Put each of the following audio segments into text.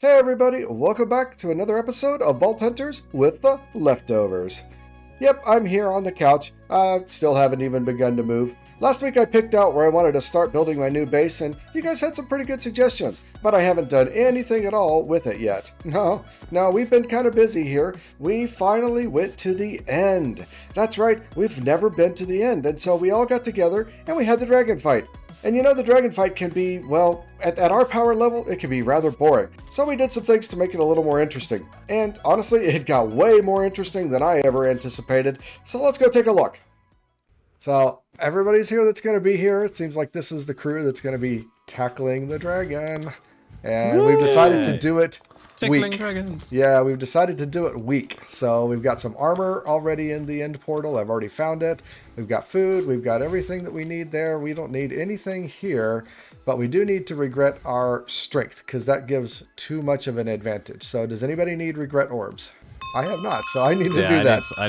Hey everybody, welcome back to another episode of Vault Hunters with the Leftovers. Yep, I'm here on the couch. I still haven't even begun to move. Last week I picked out where I wanted to start building my new base, and you guys had some pretty good suggestions, but I haven't done anything at all with it yet. No, we've been kind of busy here. We finally went to the end. That's right, we've never been to the end, and so we all got together and we had the dragon fight. And you know, the dragon fight can be, well, at our power level, it can be rather boring. So we did some things to make it a little more interesting. And honestly, it got way more interesting than I ever anticipated. So let's go take a look. So everybody's here that's going to be here. It seems like this is the crew that's going to be tackling the dragon. And we've decided to do it weak. Dragons. Yeah, we've decided to do it weak. So we've got some armor already in the end portal. I've already found it. We've got food. We've got everything that we need there. We don't need anything here, but we do need to regret our strength because that gives too much of an advantage. So does anybody need regret orbs? I have not, so I need to do that. I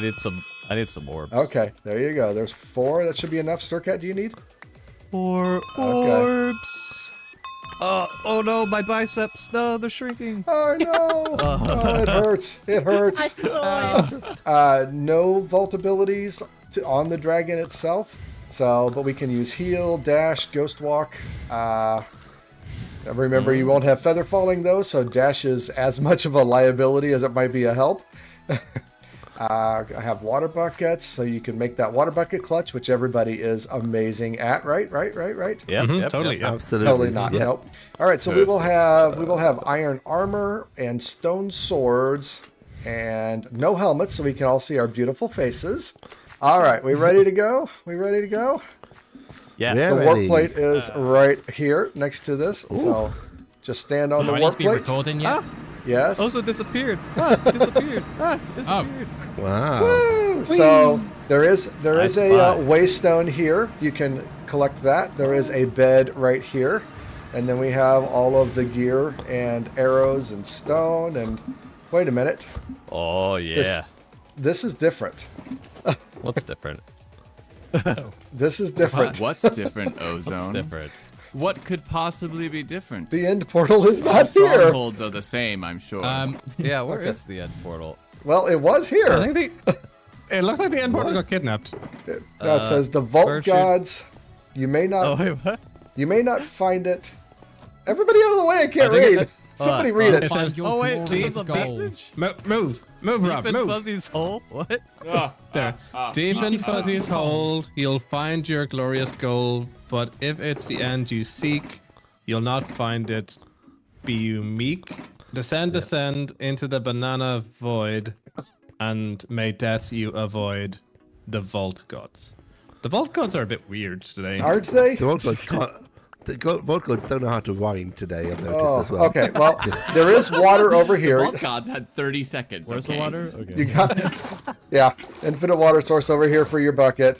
need some orbs. Okay, there you go. There's 4. That should be enough. Sturcat, do you need? 4 orbs. Oh no, my biceps. No, they're shrinking. Oh no. Oh, it hurts. It hurts. I saw it. No vault abilities on the dragon itself. So, but we can use heal, dash, ghost walk. Remember, you won't have feather falling though, so dash is as much of a liability as it might be a help. I have water buckets, so you can make that water bucket clutch, which everybody is amazing at, right? Yeah, totally. Yep. Absolutely. Totally not. Yep. Nope. All right, so we will have iron armor and stone swords and no helmets, so we can all see our beautiful faces. All right, we ready to go? We ready to go? Yeah. The warp plate is right here next to this, so just stand on the warp plate. Recording yet? Yes. Also disappeared. Disappeared. Disappeared. Wow. Woo! So there is a waystone here. You can collect that. There is a bed right here, and then we have all of the gear and arrows and stone. And wait a minute. Oh yeah. This is different. What's different? This is different. What's different, Ozone? What's different? What could possibly be different? The end portal is All not here. strongholds are the same, I'm sure. Yeah, where is the end portal? Well, it was here. I think it looks like the end portal got kidnapped. No, it says the vault gods. You may not. Oh wait, what? You may not find it. Everybody out of the way! I can't read. Somebody read it. It says, Oh wait, this is a gold. message? move, Rob, Deep in move. Fuzzy's hole? What? There. Deep in Fuzzy's hole, you'll find your glorious goal, but if it's the end you seek, you'll not find it. Be you meek. Descend into the banana void, and may death you avoid the vault gods. The vault gods are a bit weird today. Aren't they? The vault gods don't know how to rhyme today, I've noticed as well. Okay, well, there is water over The here. vault gods had 30 seconds. Where's the water? Okay. You got, yeah, infinite water source over here for your bucket.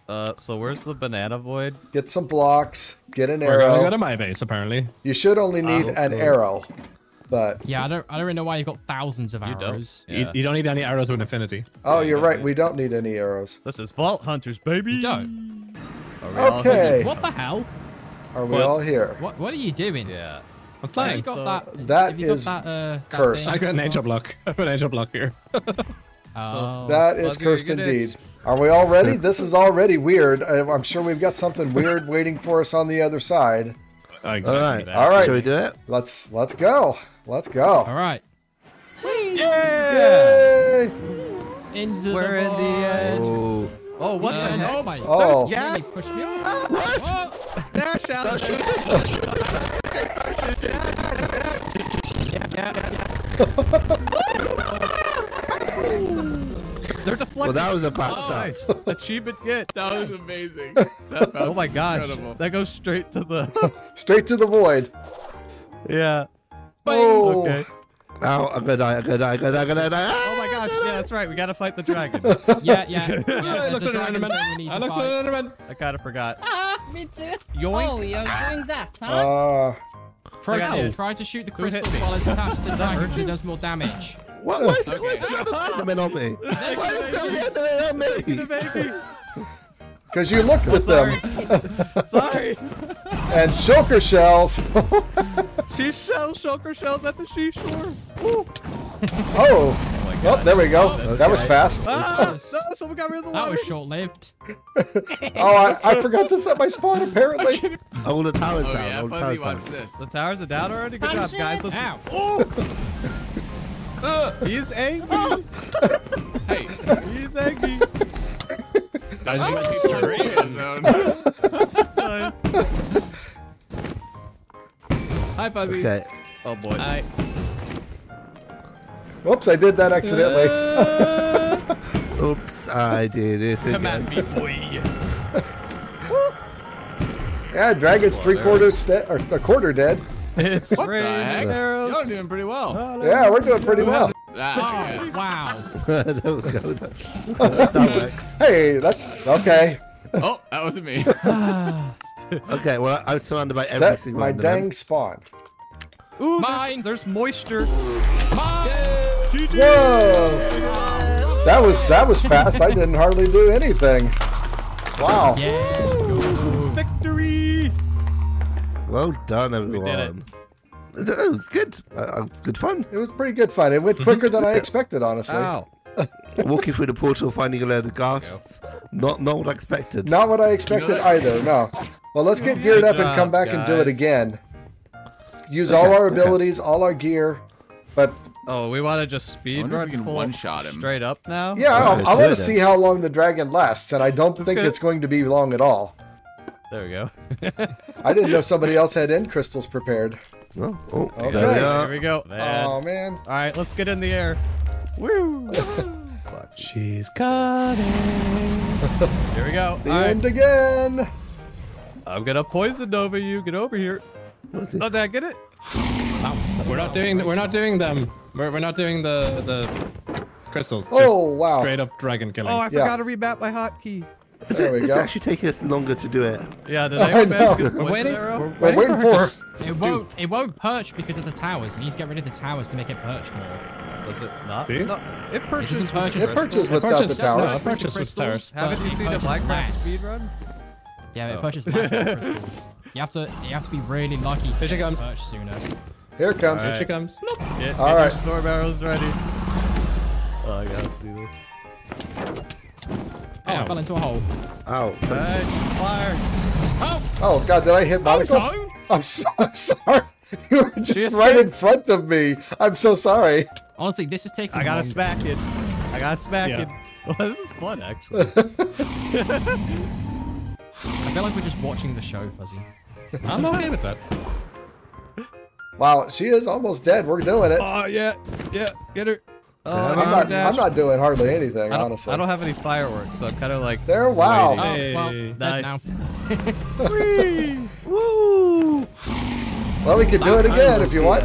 So where's the banana void? Get some blocks. Get an We're gonna go arrow. to my base, apparently. You should only need an arrow, but Yeah, I don't really know why you've got thousands of arrows. Yeah. You don't need any arrows with infinity. oh, you're right. We don't need any arrows. This is Vault Hunters, baby. You don't. Are we all Okay. What the hell? Are we What? all here? What are you doing? Yeah. I'm Have playing. you got So that? that is that cursed. I thing? got an angel block. I have an angel block here. Oh. That is Fuzzy, cursed you're good. indeed. Are we all ready? This is already weird. I'm sure we've got something weird waiting for us on the other side. Exactly All right. that. All right. Shall we do it? Let's go. Let's go. All right. Yay! Into We're in the end. Oh. Oh, what the heck? Oh my Oh. God. Yes. Push me off. What? Dash out. They're deflecting. Well, that was a bad start. Nice. Achievement get. That was amazing. Oh my gosh. Incredible. That goes straight to the. Straight to the void. Yeah. Oh. Okay. Ow, I'm gonna die. Oh my gosh. Yeah, that's right. We gotta fight the dragon. Yeah. I There's looked a at an dragon enderman. thing we need I to looked at fight. an enderman. I kind of forgot. Ah, me too. Yoink. Oh, you're doing that, huh? Try to shoot the Who hit crystal me? while it's attached to the dragon so it does more damage. Why is there another enderman on me? Why is there an enderman on me? Baby. Because you looked at them. Sorry. And shulker shells. Shulker shells at the seashore. Woo. Oh, my oh, God. there we go. Okay. That was fast. Ah, no, someone got rid of the That water. was short-lived. Oh, I forgot to set my spawn, apparently. All the towers Oh down. yeah, All the Fuzzy towers down. wants this. The towers are down already. Good job, guys. Let's. Ow. He's angry. Hey, He's angry. Guys, oh, you must be he's straight. in zone. Nice. Hi, Fuzzy. Okay. Oh boy. Whoops, I did that accidentally. Oops, I did it Come again. at me, boy. Yeah, dragon's three-quarters dead, or a quarter dead. It's What the heck? arrows. Y'all are doing pretty well. Yeah, we're doing pretty well. Ah, Oh, yes. wow. There we go. That works. Hey, that's okay. Oh, that wasn't me. Okay, well, I'm surrounded by every Set single my Enderman. dang spawn. Ooh, Mine. there's moisture. Whoa! That was fast. I didn't hardly do anything. Wow. Yeah, let's go. Victory. Well done, everyone. It was good. It was good fun. It was pretty good fun. It went quicker than I expected, honestly. Ow. Walking through the portal, finding a load of ghasts. Not what I expected. Not what I expected either, no. Well, let's get geared up and come back and do it guys. again. Use all our abilities, all our gear, but Oh, we want to just I speed wonder if run we can full one-shot him. straight up now? yeah, I let's want do to it see then. how long the dragon lasts, and I don't think good. it's going to be long at all. There we go. I didn't know somebody else had end crystals prepared. Oh, Okay. there we Here are. we go. Man. Oh man. All right, let's get in the air. Woo! She's coming. Here we go. The All right, end again. I'm gonna poison over you. Get over here. What's it? Oh, did I get it? We're not doing them. We're not doing the crystals. Oh, Just wow. Straight up dragon killing. Oh, I Yeah. forgot to remap my hotkey. There we It's go. actually taking us longer to do it. Yeah, did I anyone know. manage to get the We're poison waiting. arrow? We're waiting for her. It won't perch because of the towers. You need to get rid of the towers to make it perch more. Was it not? See? No, it purchased. doesn't purchase It purchased without the Purchase- towers. no, purchase with Crystals, towers. but Haven't you it seen a purchases Minecraft less. speedrun? Yeah, it purchases less crystals. You have to be really lucky to Here she get it comes. to perch sooner. Here it comes. Here she comes. Get All your right. storm arrows ready. Oh, I gotta see this. Oh, I fell into a hole. Ow. Alright, fire. Oh god, did I hit Monica? Ozone? I'm sorry. You were just escaped. right in front of me. I'm so sorry. Honestly, this is taking I gotta longer. smack it. I gotta smack Yeah. it. Well, this is fun, actually. I feel like we're just watching the show, Fuzzy. I'm okay with that. Wow, she is almost dead. We're doing it. Oh, yeah. Yeah, get her. Oh, I'm not doing hardly anything, I honestly. don't have any fireworks, so I'm kind of like. There, wow. waiting. Oh, Hey. well, dead now. Nice. Woo! Well, we could do it again if you want.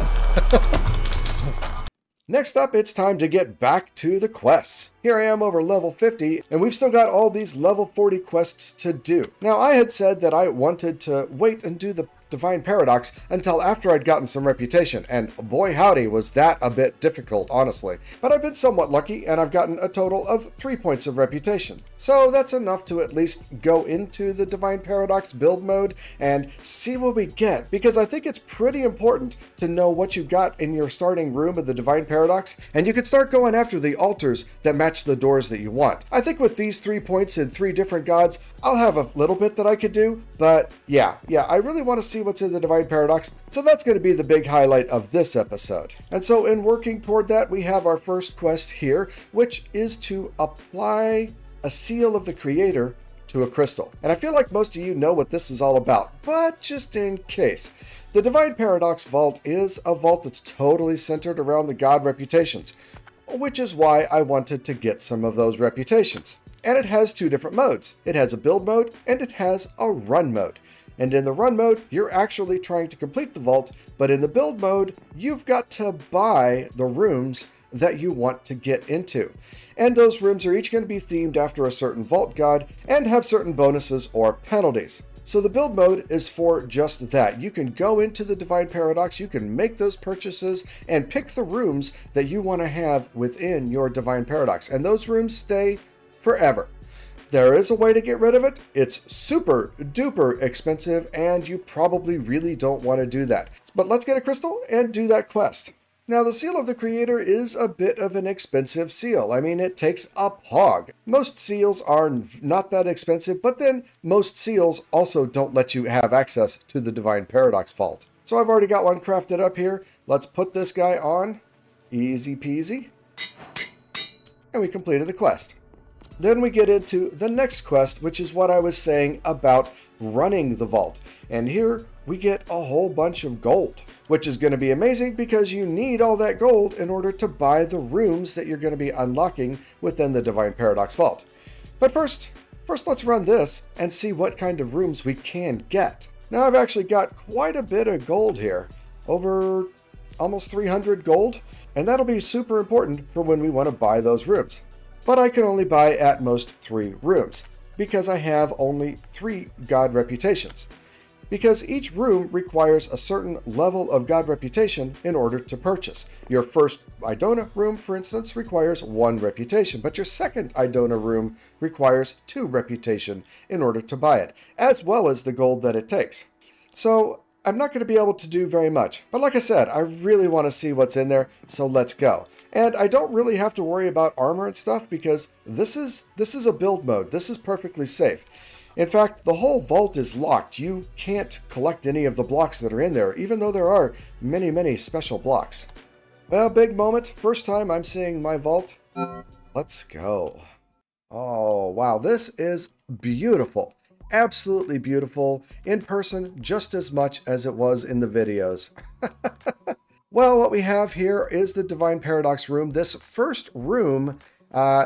Next up, it's time to get back to the quests. Here I am over level 50, and we've still got all these level 40 quests to do. Now, I had said that I wanted to wait and do the Divine Paradox until after I'd gotten some reputation, and boy howdy was that a bit difficult, honestly. But I've been somewhat lucky, and I've gotten a total of 3 points of reputation. So that's enough to at least go into the Divine Paradox build mode and see what we get, because I think it's pretty important to know what you've got in your starting room of the Divine Paradox, and you can start going after the altars that match the doors that you want. I think with these 3 points and 3 different gods, I'll have a little bit that I could do, but yeah, I really want to see what's in the Divine Paradox, so that's going to be the big highlight of this episode. And so in working toward that, we have our first quest here, which is to apply a seal of the Creator to a crystal. And I feel like most of you know what this is all about, but just in case. The Divine Paradox Vault is a vault that's totally centered around the god reputations, which is why I wanted to get some of those reputations. And it has 2 different modes. It has a build mode and it has a run mode. And in the run mode, you're actually trying to complete the vault, but in the build mode, you've got to buy the rooms that you want to get into. And those rooms are each going to be themed after a certain vault god and have certain bonuses or penalties. So the build mode is for just that. You can go into the Divine Paradox, you can make those purchases, and pick the rooms that you want to have within your Divine Paradox. And those rooms stay forever. There is a way to get rid of it. It's super duper expensive and you probably really don't want to do that. But let's get a crystal and do that quest. Now, the seal of the creator is a bit of an expensive seal. I mean, it takes a hog. Most seals are not that expensive, but then most seals also don't let you have access to the Divine Paradox Vault. So I've already got one crafted up here. Let's put this guy on. Easy peasy. And we completed the quest. Then we get into the next quest, which is what I was saying about running the vault. And here we get a whole bunch of gold, which is going to be amazing because you need all that gold in order to buy the rooms that you're going to be unlocking within the Divine Paradox Vault. But first let's run this and see what kind of rooms we can get. Now I've actually got quite a bit of gold here, over almost 300 gold, and that'll be super important for when we want to buy those rooms. But I can only buy at most 3 rooms because I have only 3 God reputations. Because each room requires a certain level of God reputation in order to purchase. Your first Idona room, for instance, requires 1 reputation, but your second Idona room requires 2 reputation in order to buy it, as well as the gold that it takes. So I'm not going to be able to do very much, but like I said, I really want to see what's in there, so let's go. And I don't really have to worry about armor and stuff because this is a build mode. This is perfectly safe. In fact, the whole vault is locked. You can't collect any of the blocks that are in there, even though there are many, many special blocks. Well, big moment. First time I'm seeing my vault. Let's go. Oh, wow. This is beautiful. Absolutely beautiful. In person, just as much as it was in the videos. Well, what we have here is the Divine Paradox room. This first room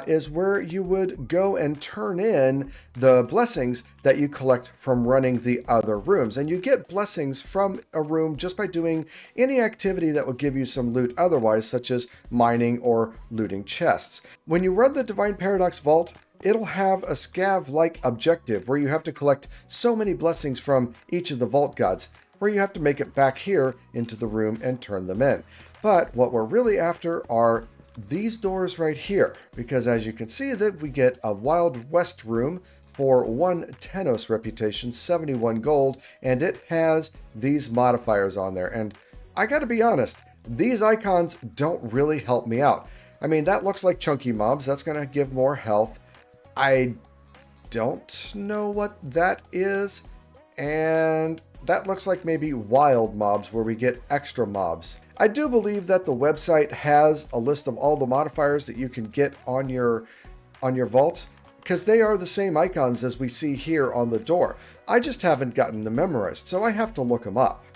is where you would go and turn in the blessings that you collect from running the other rooms. And you get blessings from a room just by doing any activity that will give you some loot otherwise, such as mining or looting chests. When you run the Divine Paradox Vault, it'll have a scav-like objective where you have to collect so many blessings from each of the vault gods, where you have to make it back here into the room and turn them in. But what we're really after are these doors right here, because as you can see that we get a Wild West room for 1 Tenos reputation, 71 gold, and it has these modifiers on there. And I gotta be honest, these icons don't really help me out. I mean, that looks like chunky mobs. That's gonna give more health. I don't know what that is. And that looks like maybe wild mobs where we get extra mobs. I do believe that the website has a list of all the modifiers that you can get on your vaults, because they are the same icons as we see here on the door. I just haven't gotten them memorized, so I have to look them up.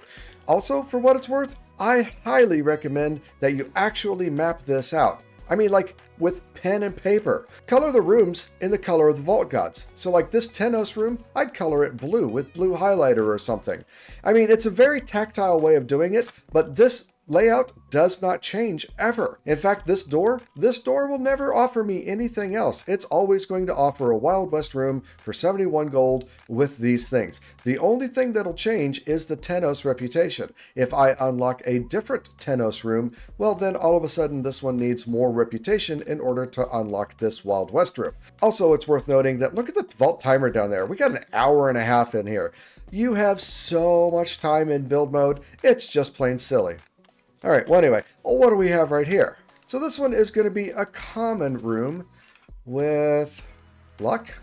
Also, for what it's worth, I highly recommend that you actually map this out. I mean, like with pen and paper. Color the rooms in the color of the vault gods. So like this Tenos room, I'd color it blue with blue highlighter or something. I mean, it's a very tactile way of doing it, but this layout does not change ever. In fact, this door will never offer me anything else. It's always going to offer a Wild West room for 71 gold with these things. The only thing that'll change is the Tenos reputation. If I unlock a different Tenos room, well then all of a sudden this one needs more reputation in order to unlock this Wild West room. Also, it's worth noting that look at the vault timer down there. We got an hour and a half in here. You have so much time in build mode, it's just plain silly. All right, well anyway, what do we have right here? So this one is going to be a common room with luck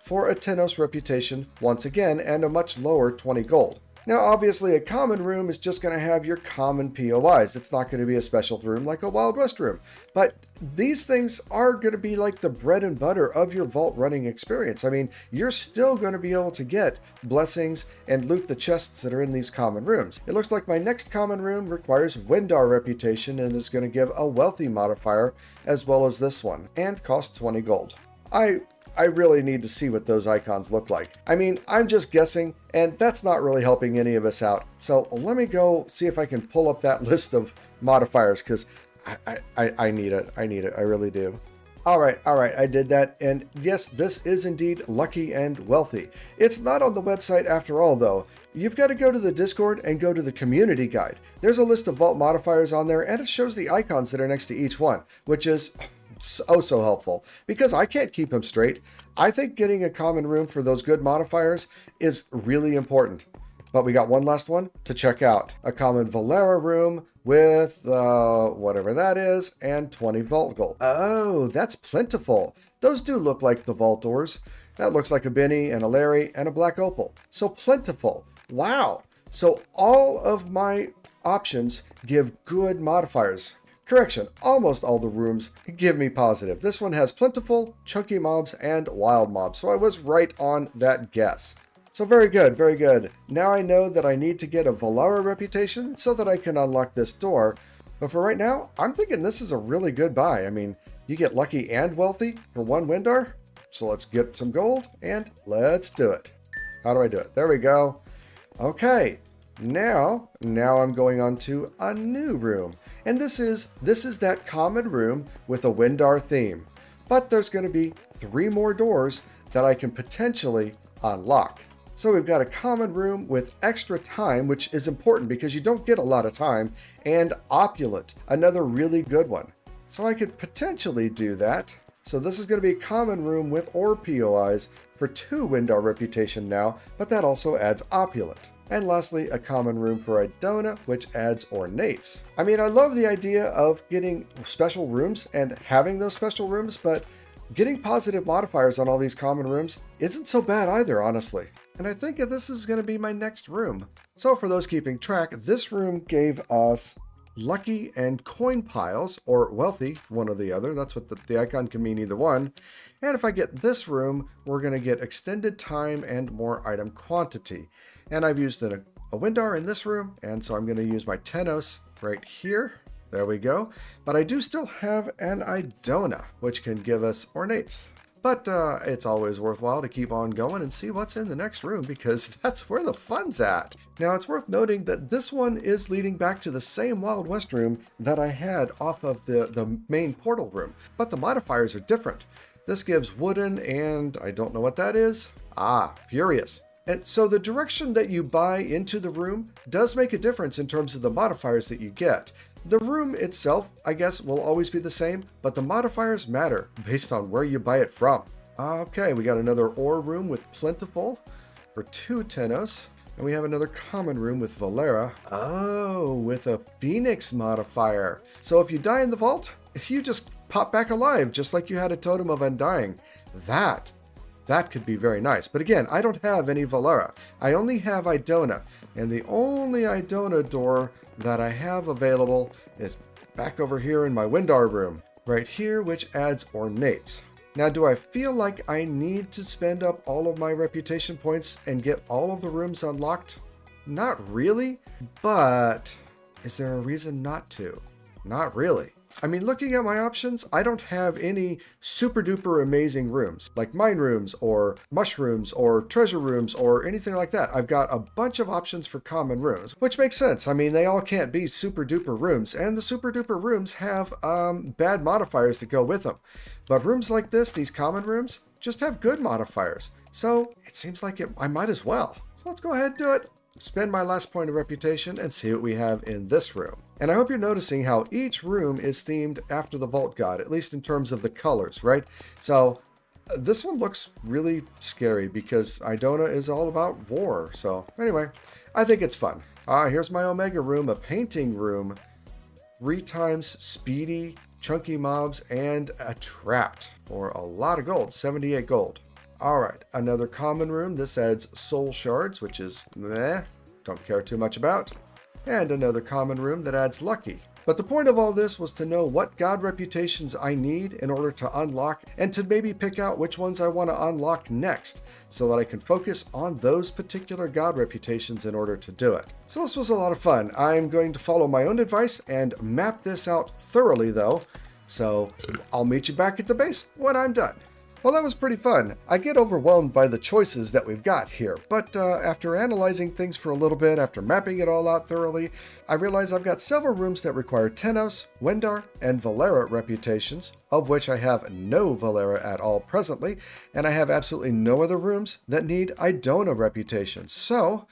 for a Tenos reputation once again and a much lower 20 gold. Now obviously a common room is just going to have your common POIs. It's not going to be a special room like a Wild West room. But these things are going to be like the bread and butter of your vault running experience. I mean, you're still going to be able to get blessings and loot the chests that are in these common rooms. It looks like my next common room requires Wendar reputation and is going to give a wealthy modifier as well as this one and cost 20 gold. I really need to see what those icons look like. I mean, I'm just guessing, and that's not really helping any of us out. So let me go see if I can pull up that list of modifiers, because I need it. I need it. I really do. All right, I did that. And yes, this is indeed lucky and wealthy. It's not on the website after all, though. You've got to go to the Discord and go to the community guide. There's a list of vault modifiers on there, and it shows the icons that are next to each one, which is so helpful because I can't keep them straight. I think getting a common room for those good modifiers is really important. But we got one last one to check out. A common Valera room with whatever that is and 20 vault gold. Oh, that's plentiful. Those do look like the vault doors. That looks like a Benny and a Larry and a black opal. So plentiful. Wow. So all of my options give good modifiers. Correction, almost all the rooms give me positive. This one has plentiful, chunky mobs, and wild mobs. So I was right on that guess. So very good, very good. Now I know that I need to get a Valera reputation so that I can unlock this door. But for right now, I'm thinking this is a really good buy. I mean, you get lucky and wealthy for one Windar. So let's get some gold and let's do it. How do I do it? There we go. Okay, now I'm going on to a new room. And this is that common room with a Windar theme. But there's going to be 3 more doors that I can potentially unlock. So we've got a common room with extra time, which is important because you don't get a lot of time, and opulent, another really good one. So I could potentially do that. So this is going to be a common room with orb POIs for 2 Windar reputation now, but that also adds opulent. And lastly, a common room for Idona, which adds ornates. I mean, I love the idea of getting special rooms and having those special rooms, but getting positive modifiers on all these common rooms isn't so bad either, honestly. And I think this is going to be my next room. So for those keeping track, this room gave us lucky and coin piles, or wealthy, one or the other. That's what the icon can mean, either one. And if I get this room, we're going to get extended time and more item quantity. And I've used a Windar in this room, and so I'm going to use my Tenos right here. There we go. But I do still have an Idona, which can give us ornates. But it's always worthwhile to keep on going and see what's in the next room because that's where the fun's at. Now, it's worth noting that this one is leading back to the same Wild West room that I had off of the main portal room, but the modifiers are different. This gives wooden and I don't know what that is. Ah, furious. And so the direction that you buy into the room does make a difference in terms of the modifiers that you get. The room itself, I guess, will always be the same, but the modifiers matter based on where you buy it from. Okay, we got another ore room with plentiful for 2 Tenos. And we have another common room with Valera. Oh, with a Phoenix modifier. So if you die in the vault, you just pop back alive, just like you had a Totem of Undying. That could be very nice. But again, I don't have any Valera. I only have Idona. And the only Idona door that I have available is back over here in my Windar room. Right here, which adds ornates. Now, do I feel like I need to spend up all of my reputation points and get all of the rooms unlocked? Not really, but is there a reason not to? Not really. I mean, looking at my options, I don't have any super duper amazing rooms like mine rooms or mushrooms or treasure rooms or anything like that. I've got a bunch of options for common rooms, which makes sense. I mean, they all can't be super duper rooms, and the super duper rooms have bad modifiers that go with them. But rooms like this, these common rooms, just have good modifiers. So it seems like I might as well. So let's go ahead and do it. Spend my last point of reputation and see what we have in this room. And I hope you're noticing how each room is themed after the Vault God, at least in terms of the colors, right? So this one looks really scary because Idona is all about war. So anyway, I think it's fun. Here's my Omega room, a painting room, 3 times speedy, chunky mobs, and a trapped for a lot of gold, 78 gold. All right, another common room. This adds soul shards, which is meh, don't care too much about. And another common room that adds lucky. But the point of all this was to know what god reputations I need in order to unlock and to maybe pick out which ones I want to unlock next so that I can focus on those particular god reputations in order to do it. So this was a lot of fun. I'm going to follow my own advice and map this out thoroughly though. So I'll meet you back at the base when I'm done. Well, that was pretty fun. I get overwhelmed by the choices that we've got here, but after analyzing things for a little bit, after mapping it all out thoroughly, I realize I've got several rooms that require Tenos, Windar, and Valera reputations, of which I have no Valera at all presently, and I have absolutely no other rooms that need Idona reputations. So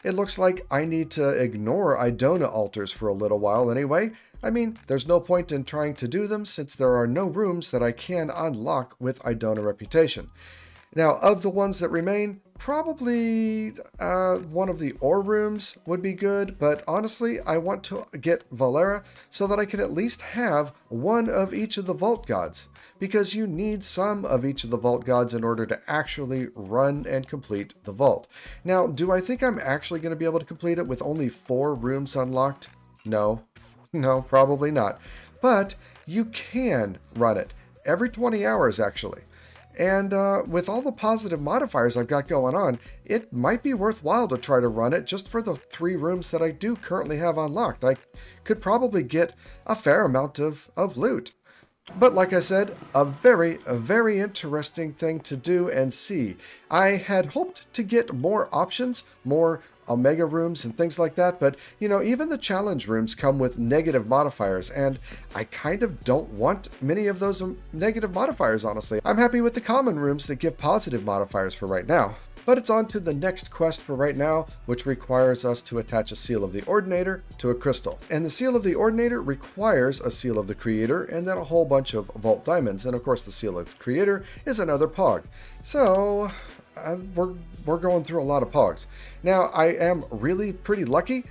it looks like I need to ignore Idona altars for a little while anyway. I mean, there's no point in trying to do them since there are no rooms that I can unlock with Idona reputation. Now, of the ones that remain, probably one of the ore rooms would be good, but honestly, I want to get Valera so that I can at least have one of each of the vault gods, because you need some of each of the vault gods in order to actually run and complete the vault. Now, do I think I'm actually going to be able to complete it with only 4 rooms unlocked? No, probably not. But you can run it every 20 hours, actually. And with all the positive modifiers I've got going on, it might be worthwhile to try to run it just for the 3 rooms that I do currently have unlocked. I could probably get a fair amount of loot. But like I said, a very interesting thing to do and see. I had hoped to get more options, more Omega rooms and things like that, but you know, even the challenge rooms come with negative modifiers, and I kind of don't want many of those negative modifiers, honestly. I'm happy with the common rooms that give positive modifiers for right now. But it's on to the next quest for right now, which requires us to attach a Seal of the Ordinator to a crystal. And the Seal of the Ordinator requires a Seal of the Creator and then a whole bunch of Vault Diamonds. And of course the Seal of the Creator is another Pog. So we're going through a lot of Pogs. Now, I am really pretty lucky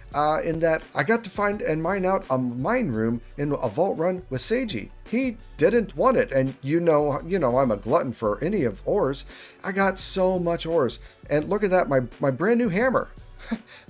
in that I got to find and mine out a mine room in a vault run with Seiji. He didn't want it, and you know I'm a glutton for any of ores. I got so much ores, and look at that, my brand new hammer.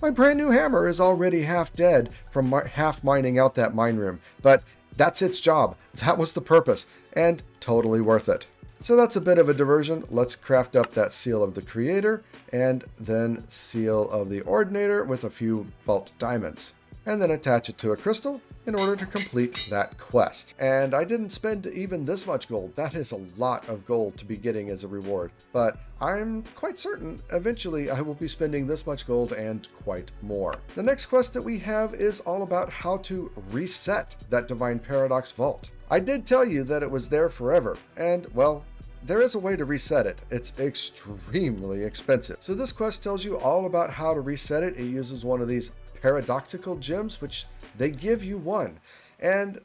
My brand new hammer is already half dead from half mining out that mine room, but that's its job. That was the purpose, and totally worth it. So that's a bit of a diversion. Let's craft up that Seal of the Creator and then Seal of the Ordinator with a few Vault Diamonds. And then attach it to a crystal in order to complete that quest. And I didn't spend even this much gold. That is a lot of gold to be getting as a reward. But I'm quite certain eventually I will be spending this much gold and quite more. The next quest that we have is all about how to reset that Divine Paradox vault. I did tell you that it was there forever, and well, there is a way to reset it. It's extremely expensive. So this quest tells you all about how to reset it. It uses one of these paradoxical gems, which they give you one. And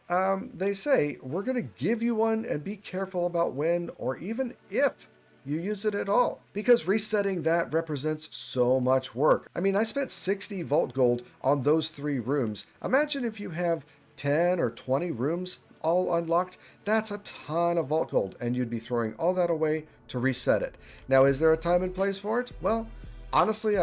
they say, we're going to give you one and be careful about when or even if you use it at all, because resetting that represents so much work. I mean, I spent 60 vault gold on those 3 rooms. Imagine if you have 10 or 20 rooms all unlocked. That's a ton of vault gold, and you'd be throwing all that away to reset it. Now, is there a time and place for it? Well, honestly,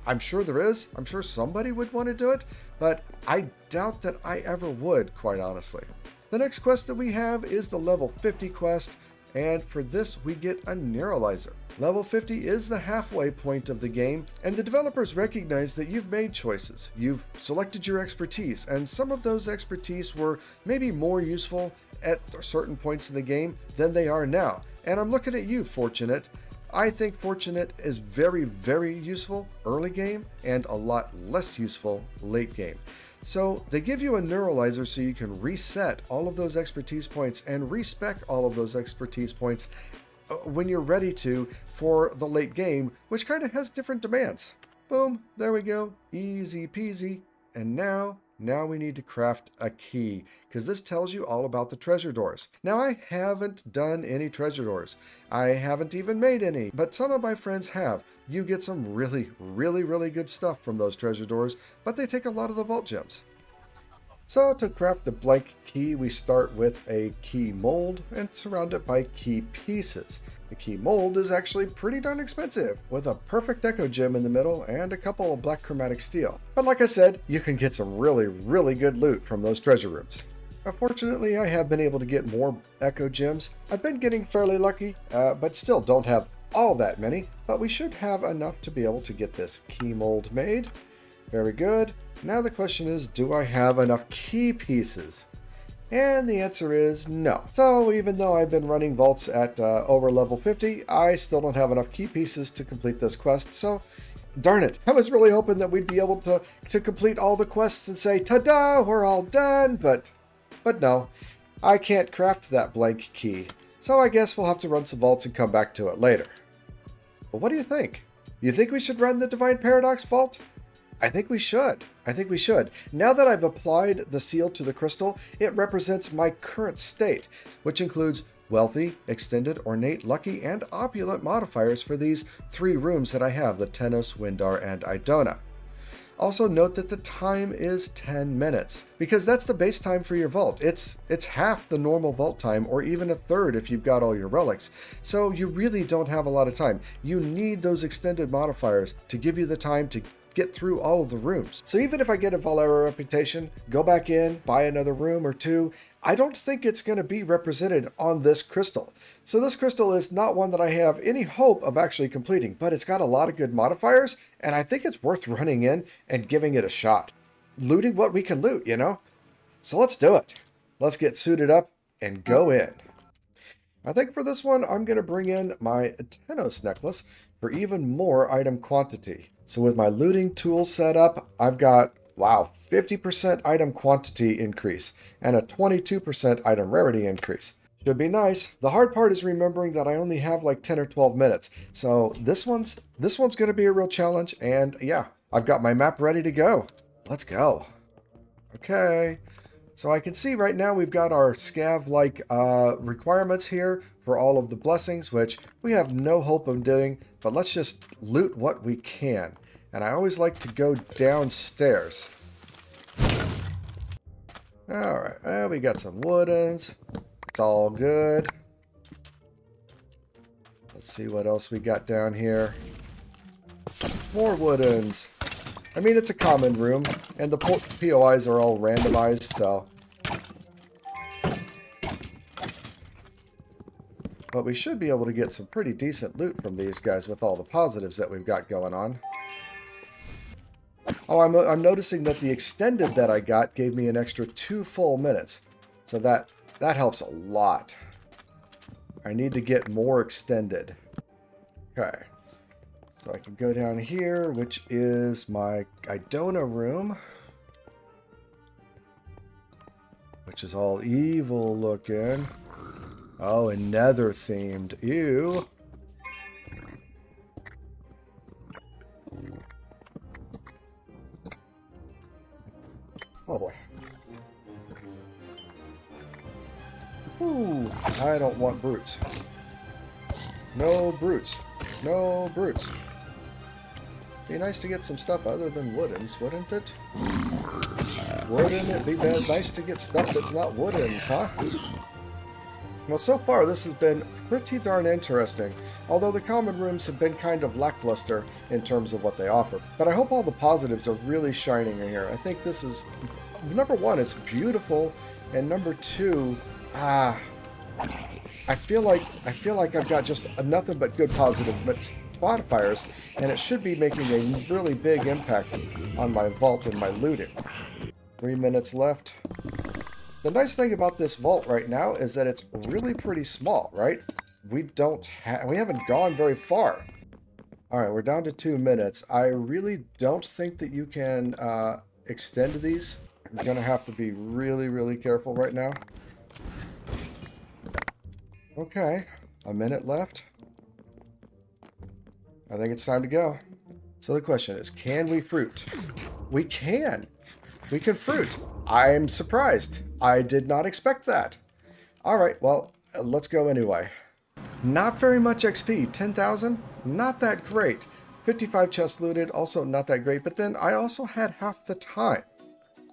I'm sure there is. I'm sure somebody would want to do it, but I doubt that I ever would, quite honestly. The next quest that we have is the level 50 quest, and for this we get a Neuralizer. Level 50 is the halfway point of the game, and the developers recognize that you've made choices. You've selected your expertise, and some of those expertise were maybe more useful at certain points in the game than they are now. And I'm looking at you, Fortunate. I think Fortunate is very useful early game and a lot less useful late game. So they give you a Neuralizer so you can reset all of those expertise points and respec all of those expertise points when you're ready to for the late game, which kind of has different demands. Boom, there we go, easy peasy. And now we need to craft a key, because this tells you all about the treasure doors. Now, I haven't done any treasure doors. I haven't even made any, but some of my friends have. You get some really good stuff from those treasure doors, but they take a lot of the vault gems. So to craft the blank key, we start with a key mold and surround it by key pieces. The key mold is actually pretty darn expensive, with a perfect echo gem in the middle and a couple of black chromatic steel. But like I said, you can get some really good loot from those treasure rooms. Unfortunately, I have been able to get more echo gems. I've been getting fairly lucky, but still don't have all that many, but we should have enough to be able to get this key mold made. Very good. Now the question is, do I have enough key pieces? And the answer is no. So even though I've been running vaults at over level 50, I still don't have enough key pieces to complete this quest. So darn it. I was really hoping that we'd be able to complete all the quests and say, ta-da, we're all done. But no, I can't craft that blank key. So I guess we'll have to run some vaults and come back to it later. But what do you think? You think we should run the Divine Paradox vault? I think we should. I think we should. Now that I've applied the seal to the crystal, it represents my current state, which includes wealthy, extended, ornate, lucky, and opulent modifiers for these 3 rooms that I have, the Tenos, Windar, and Idona. Also note that the time is 10 minutes, because that's the base time for your vault. It's half the normal vault time, or even a third if you've got all your relics. So you really don't have a lot of time. You need those extended modifiers to give you the time to get through all of the rooms. So even if I get a Valera reputation, go back in, buy another room or 2, I don't think it's going to be represented on this crystal. So this crystal is not one that I have any hope of actually completing, but it's got a lot of good modifiers, and I think it's worth running in and giving it a shot. Looting what we can loot, you know? So let's do it. Let's get suited up and go in. I think for this one, I'm going to bring in my Tenos necklace for even more item quantity. So with my looting tool set up, I've got, wow, 50% item quantity increase and a 22% item rarity increase. Should be nice. The hard part is remembering that I only have like 10 or 12 minutes. So this one's going to be a real challenge. And yeah, I've got my map ready to go. Let's go. Okay. So I can see right now we've got our scav-like requirements here for all of the blessings, which we have no hope of doing, but let's just loot what we can. And I always like to go downstairs. Alright, well, we got some woodens. It's all good. Let's see what else we got down here. More woodens. I mean, it's a common room, and the POIs are all randomized, so... But we should be able to get some pretty decent loot from these guys with all the positives that we've got going on. Oh, I'm noticing that the extended that I got gave me an extra 2 full minutes. So that helps a lot. I need to get more extended. Okay. So I can go down here, which is my Idona room. Which is all evil looking. Oh, and nether themed. Ew. Oh boy. Ooh, I don't want brutes. No brutes. No brutes. Be nice to get some stuff other than woodens, wouldn't it? Wouldn't it be nice to get stuff that's not woodens, huh? Well, so far this has been pretty darn interesting, although the common rooms have been kind of lackluster in terms of what they offer. But I hope all the positives are really shining in here. I think this is, number one, it's beautiful, and number two, I feel like I've got just nothing but good positive modifiers, and it should be making a really big impact on my vault and my looting. 3 minutes left. The nice thing about this vault right now is that it's really pretty small, right? We haven't gone very far. All right, we're down to 2 minutes. I really don't think that you can extend these. I'm gonna have to be really, really careful right now. Okay, a minute left. I think it's time to go. So the question is, can we fruit? We can. We can fruit. I'm surprised. I did not expect that. All right, well, let's go anyway. Not very much XP, 10,000, not that great. 55 chests looted, also not that great, but then I also had half the time.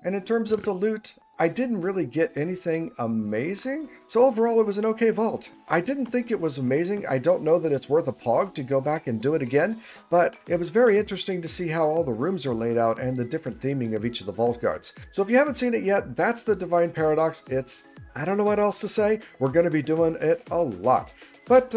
And in terms of the loot, I didn't really get anything amazing. So overall, it was an okay vault. I didn't think it was amazing. I don't know that it's worth a pog to go back and do it again, but it was very interesting to see how all the rooms are laid out and the different theming of each of the vault guards. So if you haven't seen it yet, that's the Divine Paradox. I don't know what else to say. We're going to be doing it a lot. But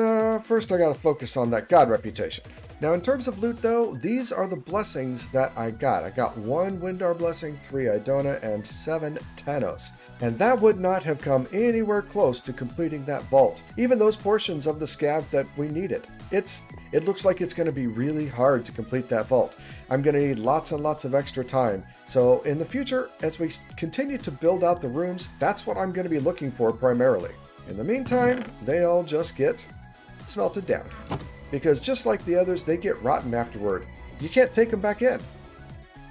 first I got to focus on that god reputation. Now in terms of loot though, these are the blessings that I got. I got 1 Windar blessing, 3 Idona, and 7 Tenos. And that would not have come anywhere close to completing that vault. Even those portions of the scav that we needed. It looks like it's going to be really hard to complete that vault. I'm going to need lots and lots of extra time. So in the future, as we continue to build out the rooms, that's what I'm going to be looking for primarily. In the meantime, they all just get smelted down. Because just like the others, they get rotten afterward. You can't take them back in.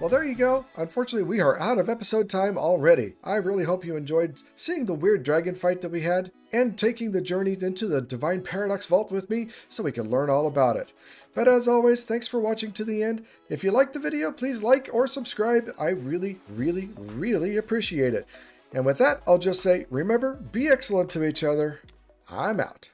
Well, there you go. Unfortunately, we are out of episode time already. I really hope you enjoyed seeing the weird dragon fight that we had and taking the journey into the Divine Paradox Vault with me so we can learn all about it. But as always, thanks for watching to the end. If you liked the video, please like or subscribe. I really, really, really appreciate it. And with that, I'll just say, remember, be excellent to each other. I'm out.